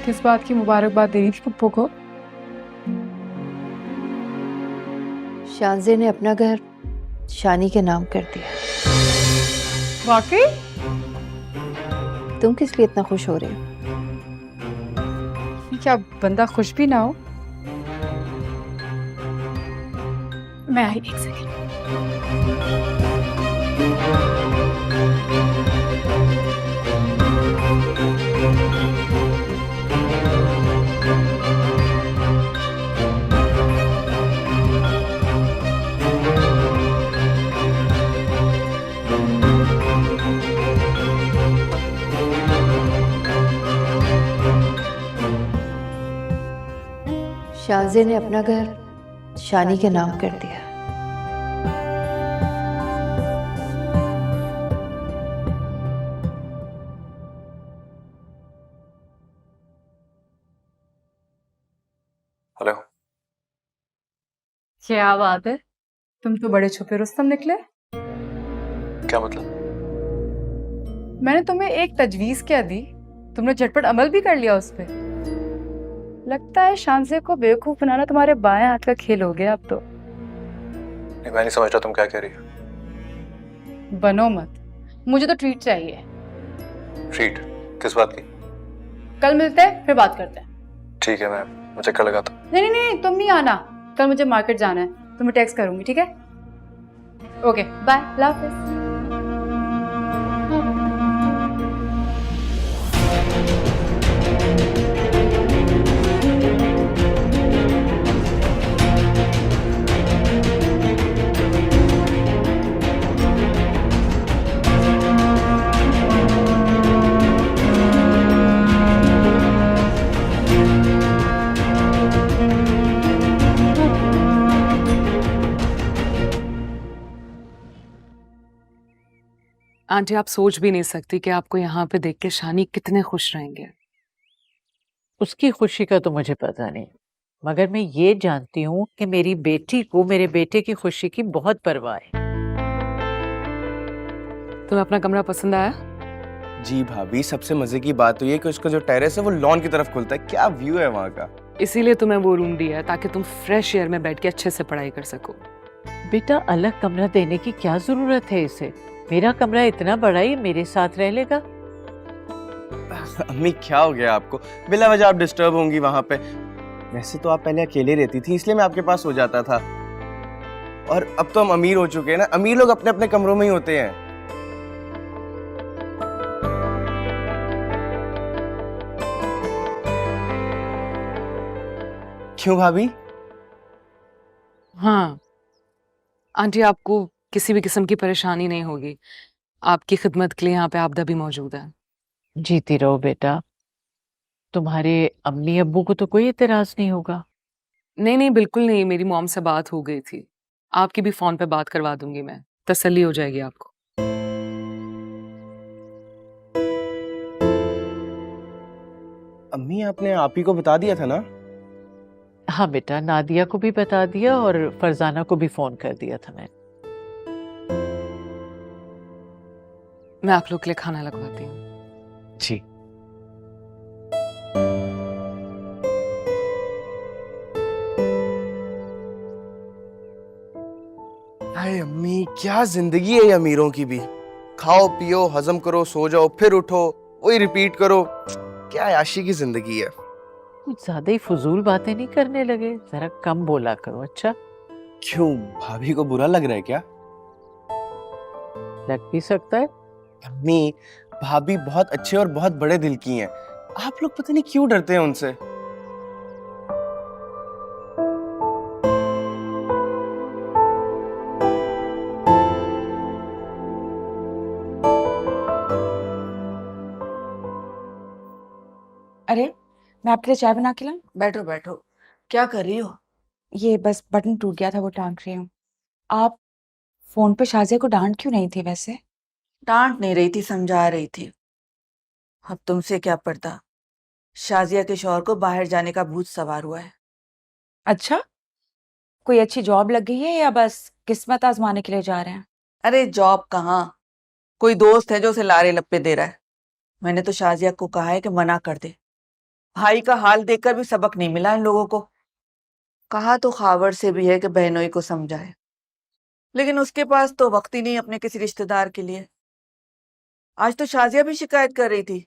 किस बात की मुबारकबाद दे रही थी पप्पू को? शानजे ने अपना घर शानी के नाम कर दिया। वाकई? तुम किस लिए इतना खुश हो रहे हो? क्या बंदा खुश भी ना हो? मैं आई, एक सेकंड। शानजे ने अपना घर शानी के नाम कर दिया। हेलो। क्या बात है, तुम तो बड़े छुपे रुस्तम निकले। क्या मतलब? मैंने तुम्हें एक तजवीज क्या दी, तुमने झटपट अमल भी कर लिया उस पे। लगता है शानजे को बेवकूफ बनाना तुम्हारे बाएं हाथ का खेल हो गया अब तो। नहीं, मैं नहीं समझ रहा तुम क्या कह रही हो। बनो मत, मुझे तो ट्रीट चाहिए। ट्रीट? किस बात की? कल मिलते हैं, फिर बात करते हैं। ठीक है, मैं चक्कर लगाता हूँ। नहीं नहीं नहीं, तुम नहीं आना। कल मुझे मार्केट जाना है, तुम्हें टेक्स्ट करूंगी, ठीक है? ओके बाय, अल्लाह हाफिज। आंटी, आप सोच भी नहीं सकती कि आपको यहाँ पे देख के शानी कितने खुश रहेंगे। उसकी खुशी का तो मुझे पता नहीं, मगर मैं ये जानती हूँ कि मेरी बेटी को मेरे बेटे की खुशी की बहुत परवाह है। तुम्हें अपना कमरा पसंद आया? जी भाभी, सबसे मजे की बात तो ये कि उसका जो टेरेस है वो लॉन की तरफ खुलता है। क्या व्यू है वहाँ का। इसीलिए तुम्हें वो रूम दिया है ताकि तुम फ्रेश एयर में बैठ के अच्छे से पढ़ाई कर सको। बेटा, अलग कमरा देने की क्या जरूरत है इसे? मेरा कमरा इतना बड़ा ही मेरे साथ रह लेगा। अम्मी, क्या हो गया आपको? बिला वजह आप डिस्टर्ब होंगी वहाँ पे। वैसे तो आप पहले अकेले रहती थी, इसलिए मैं आपके पास हो जाता था। और अब तो हम अमीर हो चुके हैं ना, अमीर लोग अपने अपने कमरों में ही होते हैं। क्यों भाभी? हाँ आंटी, आपको किसी भी किस्म की परेशानी नहीं होगी। आपकी खिदमत के लिए यहाँ पे आपदा भी मौजूद है। जीती रहो बेटा, तुम्हारे अम्मी अब्बू को तो कोई एतराज नहीं होगा। नहीं नहीं, बिल्कुल नहीं, मेरी मॉम से बात हो गई थी। आपकी भी फोन पे बात करवा दूंगी मैं, तसल्ली हो जाएगी आपको। अम्मी, आपने आप ही को बता दिया था ना? हाँ बेटा, नादिया को भी बता दिया और फरजाना को भी फोन कर दिया था मैंने। मैं आप लोग के लिए खाना लगवाती हूँ। जी। हाय अम्मी, क्या जिंदगी है ये अमीरों की भी। खाओ पियो, हजम करो, सो जाओ, फिर उठो, वही रिपीट करो। क्या याशी की जिंदगी है। कुछ ज्यादा ही फजूल बातें नहीं करने लगे, जरा कम बोला करो। अच्छा? क्यों, भाभी को बुरा लग रहा है क्या? लग भी सकता है। अम्मी, भाभी बहुत अच्छे और बहुत बड़े दिल की हैं। आप लोग पता नहीं क्यों डरते हैं उनसे। अरे, मैं आपके लिए चाय बना के लाऊं? बैठो बैठो। क्या कर रही हो? ये बस बटन टूट गया था, वो टांग रही हूँ। आप फोन पे शाजिया को डांट क्यों नहीं थी वैसे? डांट नहीं रही थी, समझा रही थी। अब तुमसे क्या पड़ता। शाजिया के शौहर को बाहर जाने का भूत सवार हुआ है। अच्छा, कोई अच्छी जॉब लग गई है या बस किस्मत आजमाने के लिए जा रहे हैं? अरे जॉब कहाँ, कोई दोस्त है जो उसे लारे लप्पे दे रहा है। मैंने तो शाजिया को कहा है कि मना कर दे। भाई का हाल देखकर भी सबक नहीं मिला इन लोगों को। कहा तो खावर से भी है कि बहनोई को समझाए, लेकिन उसके पास तो वक्त ही नहीं अपने किसी रिश्तेदार के लिए। आज तो शाजिया भी शिकायत कर रही थी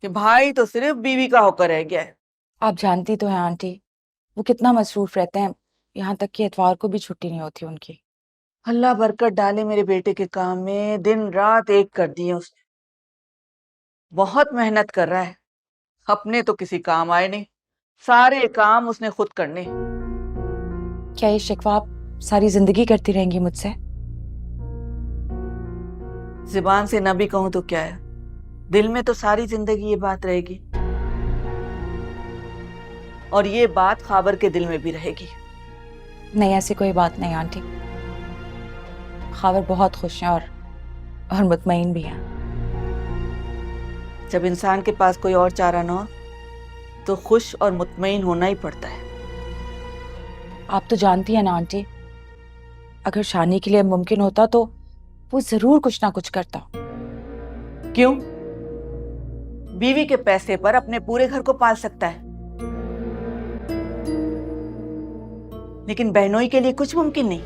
कि भाई तो सिर्फ बीवी का होकर रह गया है। आप जानती तो हैं आंटी, वो कितना मसरूफ रहते हैं, यहाँ तक कि इतवार को भी छुट्टी नहीं होती उनकी। अल्लाह बरकत डाले मेरे बेटे के काम में, दिन रात एक कर दिए उसने। बहुत मेहनत कर रहा है, अपने तो किसी काम आए नहीं, सारे काम उसने खुद करने। क्या ये शिकवा आप सारी जिंदगी करती रहेंगी मुझसे? जुबान से न भी कहूं तो क्या है, दिल में तो सारी जिंदगी ये बात रहेगी, और ये बात खाबर के दिल में भी रहेगी। नहीं, ऐसी कोई बात नहीं आंटी, खावर बहुत खुश हैं और मुतमईन भी हैं। जब इंसान के पास कोई और चारा ना हो तो खुश और मुतमईन होना ही पड़ता है। आप तो जानती हैं ना आंटी, अगर शानी के लिए मुमकिन होता तो वो जरूर कुछ ना कुछ करता। क्यों? बीवी के पैसे पर अपने पूरे घर को पाल सकता है, लेकिन बहनोई के लिए कुछ मुमकिन नहीं।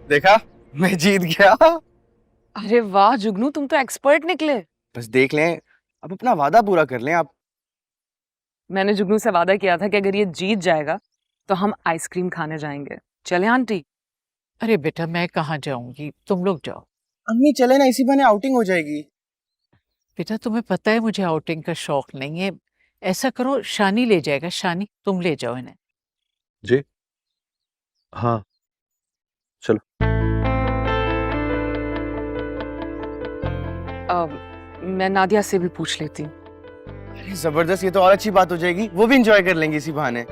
देखा, मैं जीत गया। अरे वाह जुगनू, तुम तो एक्सपर्ट निकले। बस देख लें, अब अपना वादा पूरा कर लें आप। मैंने जुगनू से वादा किया था कि अगर ये जीत जाएगा तो हम आइसक्रीम खाने जाएंगे। चले आंटी? अरे बेटा, मैं कहाँ जाऊंगी, तुम लोग जाओ। अम्मी चले ना, इसी बहाने आउटिंग हो जाएगी। बेटा तुम्हें पता है मुझे आउटिंग का शौक नहीं है। ऐसा करो, शानी ले जाएगा। शानी, तुम ले जाओ इन्हें। जी हाँ चलो। मैं नादिया से भी पूछ लेती हूँ। अरे जबरदस्त, ये तो और अच्छी बात हो जाएगी, वो भी एंजॉय कर लेंगे इसी बहाने।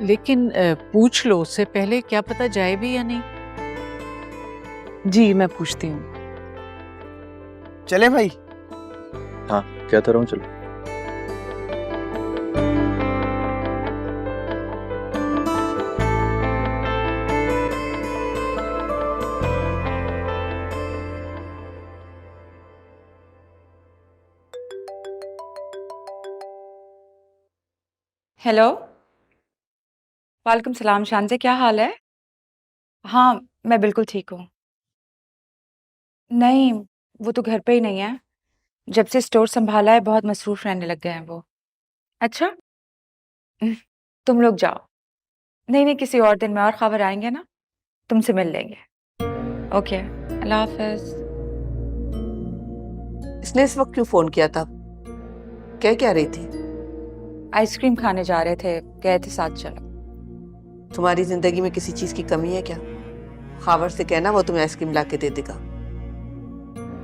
लेकिन पूछ लो उससे पहले, क्या पता जाए भी या नहीं। जी मैं पूछती हूँ। चले भाई। हाँ कहता रहूँ, चलो। हेलो, वालेकुम सलाम। शान से क्या हाल है? हाँ, मैं बिल्कुल ठीक हूँ। नहीं, वो तो घर पे ही नहीं है। जब से स्टोर संभाला है बहुत मसरूफ रहने लग गए हैं वो। अच्छा, तुम लोग जाओ। नहीं नहीं, किसी और दिन में और खबर आएंगे ना, तुमसे मिल लेंगे। ओके, अल्लाह हाफिज। इसने इस वक्त क्यों फोन किया था? क्या रही थी? आइसक्रीम खाने जा रहे थे, गए थे साथ चलो। तुम्हारी जिंदगी में किसी चीज की कमी है क्या? खावर से कहना, वो तुम्हें आइसक्रीम ला के दे देगा।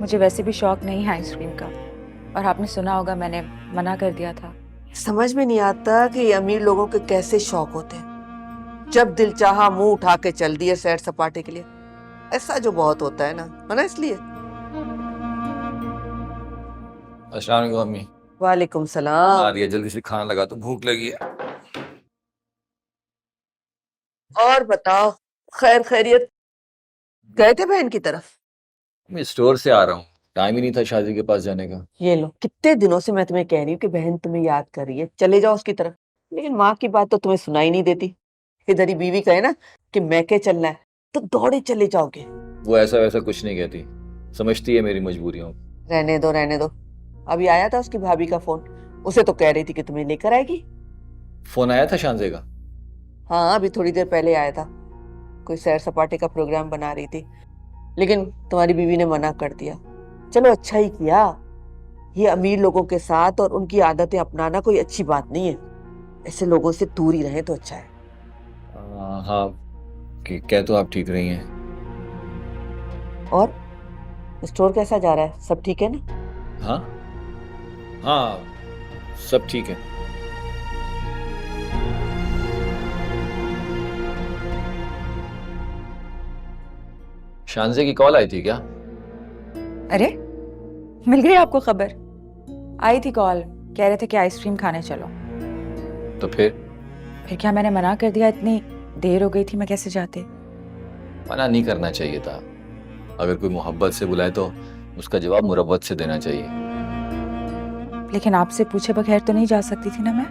मुझे वैसे भी शौक नहीं है आइसक्रीम का, और आपने सुना होगा मैंने मना कर दिया था। समझ में नहीं आता कि ये अमीर लोगों के कैसे शौक होते हैं। जब दिल चाहा मुंह उठा के चल दिए सैर सपाटे के लिए। ऐसा जो बहुत होता है ना, इसलिए। अस्सलाम वालेकुम अम्मी। वालेकुम सलाम। आ रही है, जल्दी से खाना लगा, तो भूख लगी है। और बताओ, खैर खैरियत? गए थे बहन की तरफ? मैं स्टोर से आ रहा हूँ, टाइम ही नहीं था शादी के पास जाने का। ये लो, कितने दिनों से मैं तुम्हें कह रही हूँ कि बहन तुम्हें याद कर रही है, चले जाओ उसकी तरफ, लेकिन माँ की बात तो तुम्हें सुनाई नहीं देती। इधर ही बीवी कहे ना कि मैके चलना है तो दौड़े चले जाओगे। वो ऐसा वैसा कुछ नहीं कहती, समझती है मेरी मजबूरियों। रहने दो। अभी आया था उसकी भाभी का फोन, उसे तो कह रही थी कि तुम्हें लेकर आएगी। फोन आया था शानजे का? हाँ, अभी थोड़ी देर पहले आया था। कोई सैर सपाटे का प्रोग्राम बना रही थी, लेकिन तुम्हारी बीवी ने मना कर दिया। चलो अच्छा ही किया। ये अमीर लोगों के साथ और उनकी आदतें अपनाना कोई अच्छी बात नहीं है। ऐसे लोगों से दूर ही रहें तो अच्छा है। हाँ, कह तो आप ठीक रही हैं। और स्टोर कैसा जा रहा है? सब ठीक है ना? हाँ सब ठीक है। शानजे की कॉल आई थी क्या? अरे मिल गई आपको खबर? आई थी कॉल, कह रहे थे कि आइसक्रीम खाने चलो। तो फिर क्या मैंने मना कर दिया? इतनी देर हो गई थी, मैं कैसे जाते? मना नहीं करना चाहिए था। अगर कोई मोहब्बत से बुलाए तो उसका जवाब मुरब्बत से देना चाहिए। लेकिन आपसे पूछे बगैर तो नहीं जा सकती थी ना मैं।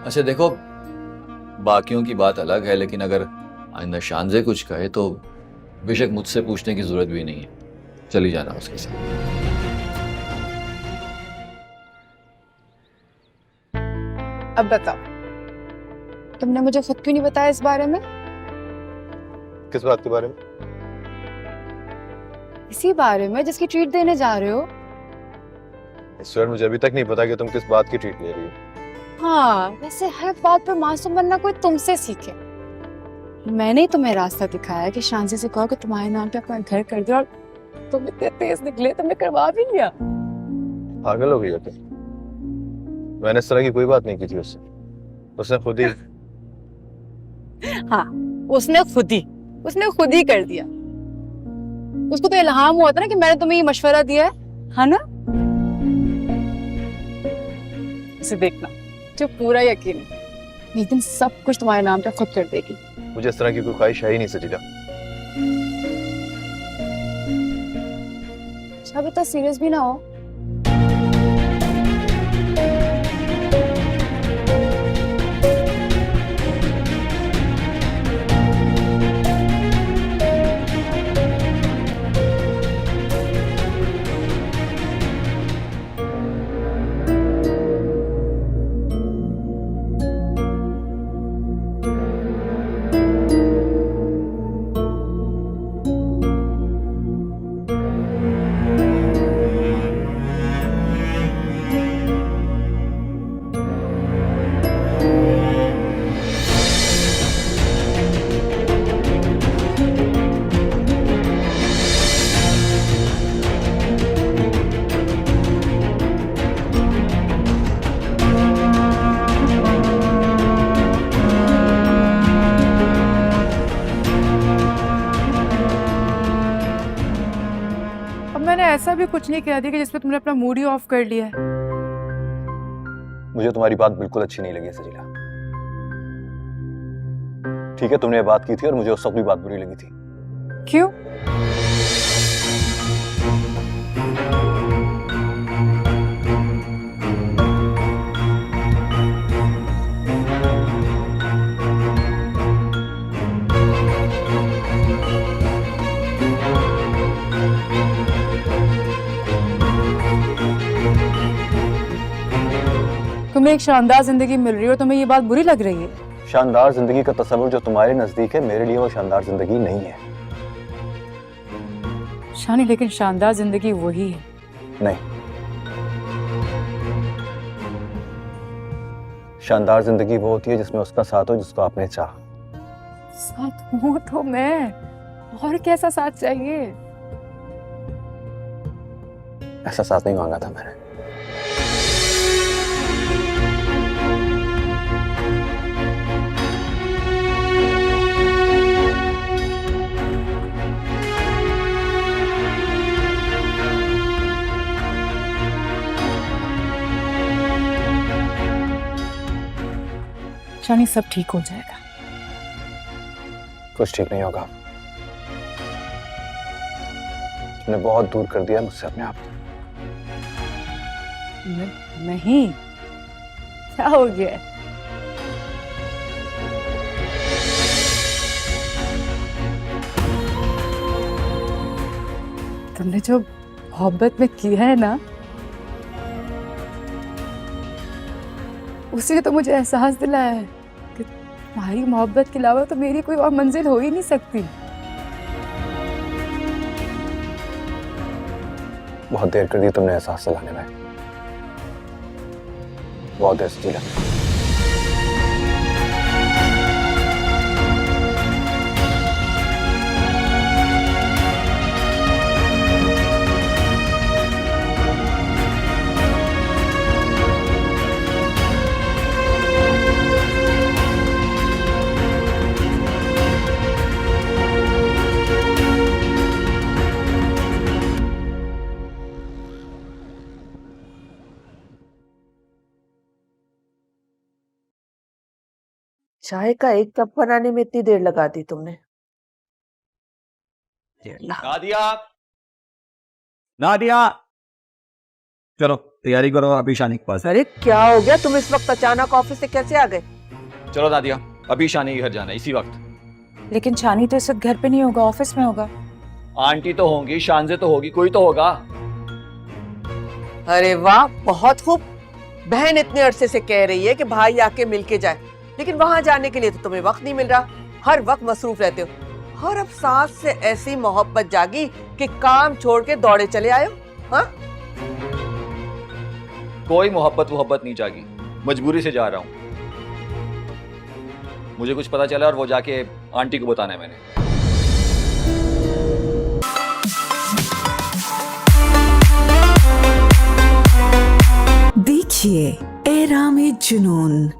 अच्छा देखो, बाकियों की बात अलग है, लेकिन अगर आइंदा शानजे कुछ कहे तो बेशक मुझसे पूछने की जरूरत भी नहीं है, चली जाना उसके साथ। अब बताओ, तुमने मुझे खुद क्यों नहीं बताया इस बारे में? किस बात के बारे में? इसी बारे में जिसकी ट्रीट देने जा रहे हो। ईश्वर, मुझे अभी तक नहीं पता कि तुम किस बात की ट्रीट ले रही हो। हाँ, वैसे हर बात पे मासूम बनना कोई तुमसे सीखे। मैंने ही तुम्हें रास्ता दिखाया कि शांति से कहो कि तुम्हारे नाम पे अपना घर कर दिया, और तुम इतने तेज निकले, तुमने करवा भी लिया। पागल हो गई हो तुम? मैंने इस तरह की कोई बात नहीं की थी उससे। उसने खुद ही हाँ, उसने खुद ही कर दिया। उसको तो इल्हाम हुआ था ना कि मैंने तुम्हें ये मशवरा दिया है ना? इसे देखना, जो पूरा यकीन है एक दिन सब कुछ तुम्हारे नाम पे खुद कर देगी। मुझे इस तरह की कोई ख्वाहिश है ही नहीं सजीला। अब इतना सीरियस भी ना हो। मैंने ऐसा भी कुछ नहीं कह दिया कि जिसपे तुमने अपना मूड ही ऑफ कर लिया है। मुझे तुम्हारी बात बिल्कुल अच्छी नहीं लगी सजीला। ठीक है, तुमने ये बात की थी और मुझे उस वक्त भी बात बुरी लगी थी। क्यों? तुम्हें एक शानदार जिंदगी मिल रही है और तुम्हें ये बात बुरी लग रही है? शानदार जिंदगी का तस्वीर जो तुम्हारे नजदीक है, मेरे लिए वो शानदार जिंदगी नहीं है। शानी, लेकिन शानदार जिंदगी वही है। नहीं, शानदार जिंदगी वो होती है जिसमें उसका साथ हो जिसको आपने चाहा। साथ हूँ तो मैं, और कैसा साथ चाहिए? ऐसा साथ नहीं मांगा था मैंने। शानी, सब ठीक हो जाएगा। कुछ ठीक नहीं होगा। तुमने बहुत दूर कर दिया मुझसे अपने आप को। नहीं, क्या हो गया? तुमने जो मोहब्बत में किया है ना, उसी ने तो मुझे एहसास दिलाया है कि तुम्हारी मोहब्बत के अलावा तो मेरी कोई और मंजिल हो ही नहीं सकती। बहुत देर कर दी तुमने एहसास दिलाने में। बहुत देर से जिला। चाय का एक कप बनाने में इतनी देर लगा दी तुमने। नादिया, नादिया, चलो तैयारी करो, अभी शानी के पास। अरे क्या हो गया, तुम इस वक्त अचानक ऑफिस से कैसे आ गए? चलो नादिया, अभी शानी के घर जाना है इसी वक्त। लेकिन शानी तो इस वक्त घर पे नहीं होगा, ऑफिस में होगा। आंटी तो होंगी, शानजे तो होगी, कोई तो होगा। अरे वाह, बहुत खूब। बहन इतने अरसे से कह रही है कि भाई आके मिलके जाए, लेकिन वहां जाने के लिए तो तुम्हें वक्त नहीं मिल रहा, हर वक्त मसरूफ रहते हो। और अब सास से ऐसी मोहब्बत जागी कि काम छोड़ के दौड़े चले आए हो। हाँ, कोई मोहब्बत नहीं जागी, मजबूरी से जा रहा हूँ। मुझे कुछ पता चला और वो जाके आंटी को बताना है मैंने। देखिए एहराम जुनून